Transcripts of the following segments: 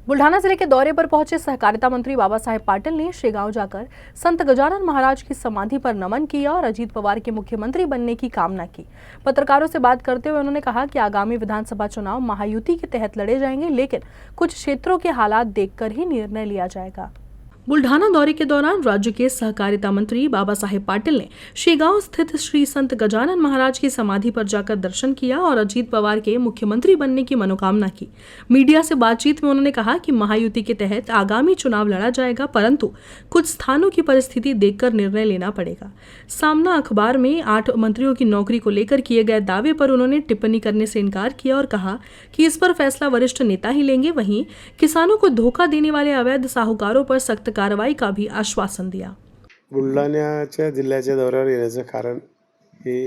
बुल्ढाना जिले के दौरे पर पहुंचे सहकारिता मंत्री बाबा साहेब पाटिल ने शेगांव जाकर संत गजानन महाराज की समाधि पर नमन किया और अजीत पवार के मुख्यमंत्री बनने की कामना की। पत्रकारों से बात करते हुए उन्होंने कहा कि आगामी विधानसभा चुनाव महायुति के तहत लड़े जाएंगे, लेकिन कुछ क्षेत्रों के हालात देखकर ही निर्णय लिया जाएगा। बुल्ढाना दौरे के दौरान राज्य के सहकारिता मंत्री बाबा साहेब पाटिल ने शेगांव स्थित श्री संत गजानन महाराज की समाधि पर जाकर दर्शन किया और अजीत पवार के मुख्यमंत्री बनने की मनोकामना की। मीडिया से बातचीत में उन्होंने कहा कि महायुति के तहत आगामी चुनाव लड़ा जाएगा, परंतु कुछ स्थानों की परिस्थिति देखकर निर्णय लेना पड़ेगा। सामना अखबार में 8 मंत्रियों की नौकरी को लेकर किए गए दावे पर उन्होंने टिप्पणी करने से इनकार किया और कहा कि इस पर फैसला वरिष्ठ नेता ही लेंगे। वहीं किसानों को धोखा देने वाले अवैध साहूकारों पर सख्त कार्रवाई का भी आश्वासन दिया। बुलढाण्याच्या जिल्ह्याच्या दौऱ्यावर येण्याचं कारण हे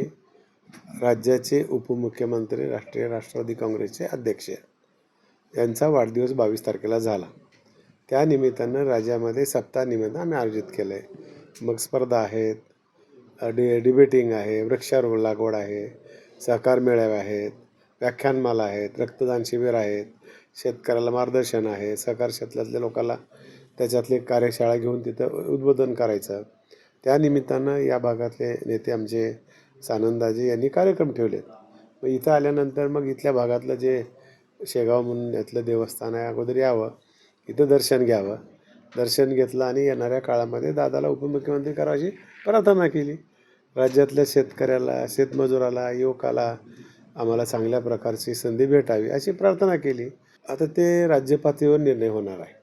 राज्याचे उपमुख्यमंत्री राष्ट्रवादी काँग्रेसचे अध्यक्ष यांचा वाढदिवस 22 तारखेला झाला। त्या निमित्तानं राज्यामध्ये सप्ताह निमित्त आम्ही आयोजित केलं आहे। मग स्पर्धा आहेत, डिबेटिंग आहे, वृक्षारोपण लागवड आहे, सहकार मेळावे आहेत, व्याख्यानमाला आहेत, रक्तदान शिबिर आहेत, शेतकऱ्याला मार्गदर्शन आहे, सहकार क्षेत्रातल्या लोकांना त्याच्यातली कार्यशाळा घेऊन तिथं उद्बोधन करायचं। त्या निमित्तानं या भागातले नेते आमचे सानंदाजी यांनी कार्यक्रम ठेवलेत। मग इथं आल्यानंतर मग इथल्या भागातलं जे शेगाव म्हणून यातलं देवस्थान आहे, अगोदर यावं, इथं दर्शन घ्यावं। दर्शन घेतलं आणि येणाऱ्या काळामध्ये दादाला उपमुख्यमंत्री करायची प्रार्थना केली। राज्यातल्या शेतकऱ्याला, शेतमजुराला, युवकाला आम्हाला चांगल्या प्रकारची संधी भेटावी अशी प्रार्थना केली। आता ते राज्य पातळीवर निर्णय होणार आहे।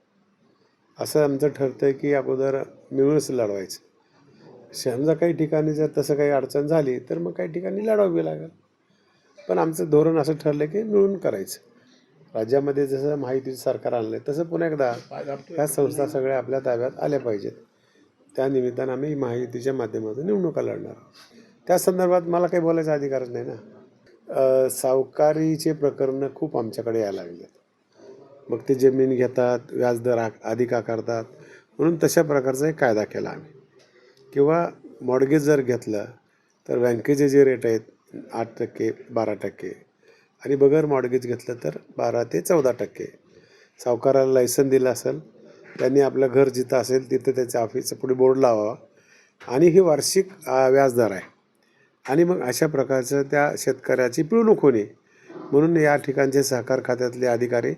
असं आमचं ठरतं की अगोदर मिळूनच लढवायचं। समजा काही ठिकाणी जर तसं काही अडचण झाली तर मग काही ठिकाणी लढवावी लागेल, पण आमचं धोरण असं ठरलं की मिळून करायचं। राज्यामध्ये जसं महायुतीचं सरकार आणलं तसं पुन्हा एकदा ह्या संस्था सगळ्या आपल्या ताब्यात आल्या पाहिजेत। त्या निमित्तानं आम्ही महायुतीच्या माध्यमातून निवडणुका लढणार। त्या संदर्भात मला काही बोलायचा अधिकारच नाही ना। सावकारीचे प्रकरणं खूप आमच्याकडे यायला लागले। मग ते जमीन घेतात, व्याजदर अधिक आकारतात, म्हणून तशा प्रकारचा एक कायदा केला आम्ही। किंवा मॉर्गेज जर घेतलं तर बँकेचे जे रेट आहेत 8%, 12% आणि बगर मॉर्गेज घेतलं तर 12 ते 14%। सावकाराला लायसन दिलं असेल, त्यांनी आपलं घर जिथं असेल तिथं त्याच्या ऑफिसचं पुढे बोर्ड लावावा आणि ही वार्षिक व्याजदर आहे। आणि मग अशा प्रकारचं त्या शेतकऱ्याची पिळवणूक होणे, म्हणून या ठिकाणचे सहकार खात्यातले अधिकारी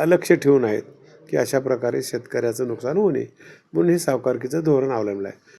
लक्ष ठेवून आहेत की अशा प्रकारे शेतकऱ्याचं नुकसान होऊ नये, म्हणून हे सावकारकीचं धोरण अवलंबलं आहे।